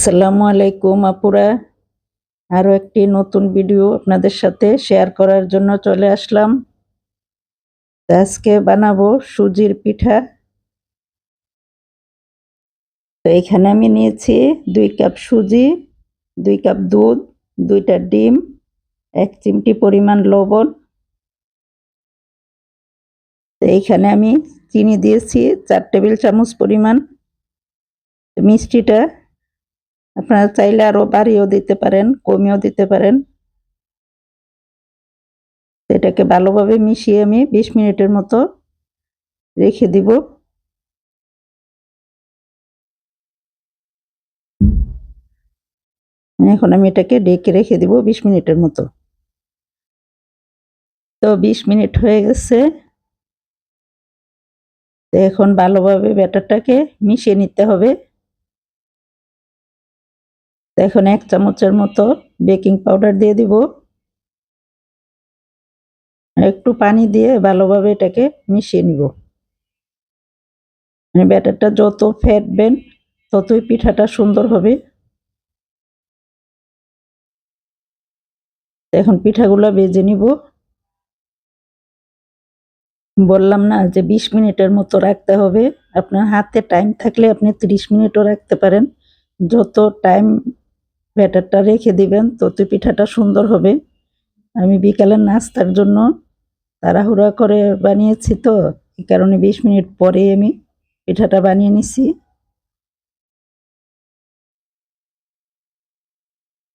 আসসালামু আলাইকুম আপুরা, আরও একটি নতুন ভিডিও আপনাদের সাথে শেয়ার করার জন্য চলে আসলাম। আজকে বানাবো সুজির পিঠা। তো এখানে আমি নিয়েছি 2 কাপ সুজি, 2 কাপ দুধ, 2টা ডিম, 1 চিমটি পরিমাণ লবণ। তো এইখানে আমি চিনি দিয়েছি 4 টেবিল চামচ পরিমাণ। মিষ্টিটা আপনারা চাইলে আরও বাড়িয়েও দিতে পারেন, কমিয়েও দিতে পারেন। এটাকে ভালোভাবে মিশিয়ে আমি 20 মিনিটের মতো রেখে দিব। এখন আমি এটাকে ঢেকে রেখে দিব 20 মিনিটের মতো। তো 20 মিনিট হয়ে গেছে। তো এখন ভালোভাবে ব্যাটারটাকে মিশিয়ে নিতে হবে। তো এখন 1 চামচের মতো বেকিং পাউডার দিয়ে দিব। একটু পানি দিয়ে ভালোভাবে এটাকে মিশিয়ে নিব। মানে ব্যাটারটা যত ফেটবেন ততই পিঠাটা সুন্দর হবে। এখন পিঠাগুলো ভেজে নিব। বললাম না যে 20 মিনিটের মতো রাখতে হবে। আপনার হাতে টাইম থাকলে আপনি 30 মিনিটও রাখতে পারেন। যত টাইম ব্যাটারটা রেখে দিবেন ততই পিঠাটা সুন্দর হবে। আমি বিকালের নাস্তার জন্য তাড়াহুড়া করে বানিয়েছি, তো এই কারণে 20 মিনিট পরেই আমি পিঠাটা বানিয়ে নিছি।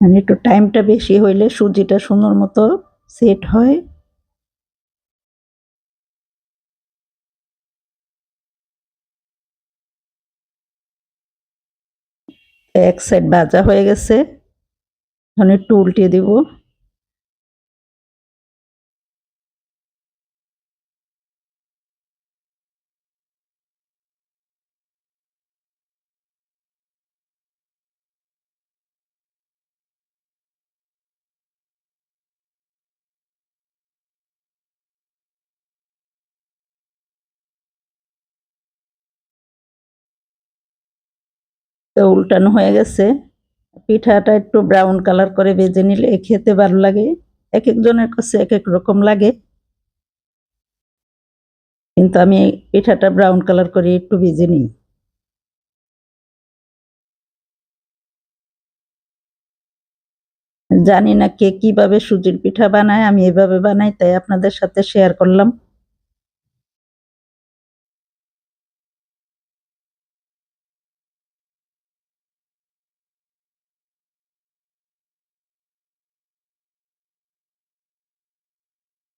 মানে একটু টাইমটা বেশি হইলে সুজিটা সুন্দর মতো সেট হয়। এক সাইড ভাজা হয়ে গেছে, এখন একটু উল্টিয়ে দিব। তো উল্টানো হয়ে গেছে। পিঠাটা একটু ব্রাউন কালার করে ভেজে নিলে খেতে ভালো লাগে। এক একজনের কাছে এক এক রকম লাগে, কিন্তু আমি পিঠাটা ব্রাউন কালার করে একটু ভেজে নিই। জানি না কে কিভাবে সুজির পিঠা বানায়, আমি এভাবে বানাই তাই আপনাদের সাথে শেয়ার করলাম।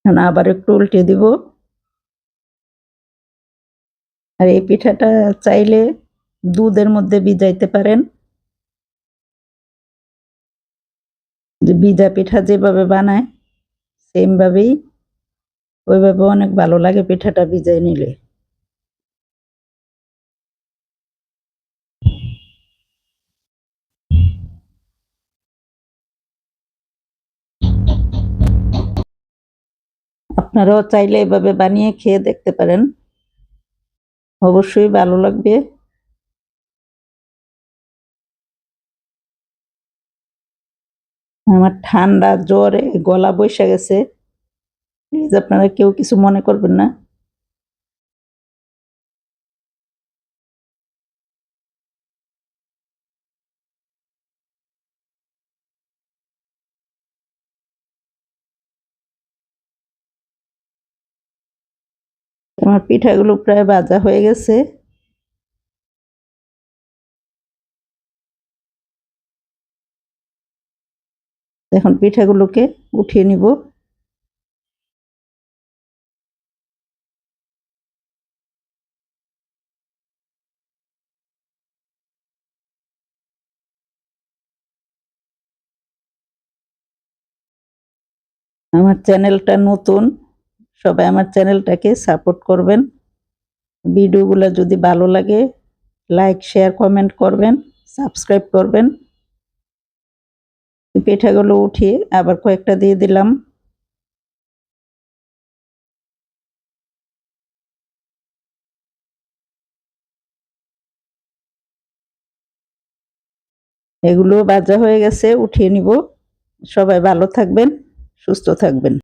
এখন আবার একটু উল্টে দিব। আর এই পিঠাটা চাইলে দুধের মধ্যে ভিজাইতে পারেন। যে ভিজা পিঠা যেভাবে বানায় সেম ভাবেই, ওইভাবে অনেক ভালো লাগে পিঠাটা ভিজাই নিলে। আপনারাও চাইলে এভাবে বানিয়ে খেয়ে দেখতে পারেন, অবশ্যই ভালো লাগবে। আমার ঠান্ডা জ্বরে গলা বসে গেছে, প্লিজ আপনারা কেউ কিছু মনে করবেন না। আমার পিঠাগুলো প্রায় ভাজা হয়ে গেছে। এখন পিঠাগুলোকে উঠিয়ে নিব। আমার চ্যানেলটা নতুন, সবাই আমার চ্যানেলটাকে সাপোর্ট করবেন। ভিডিওগুলো যদি ভালো লাগে লাইক শেয়ার কমেন্ট করবেন, সাবস্ক্রাইব করবেন। পিঠাগুলো উঠিয়ে আবার কয়েকটা দিয়ে দিলাম। এগুলো ভাজা হয়ে গেছে, উঠিয়ে নিব। সবাই ভালো থাকবেন, সুস্থ থাকবেন।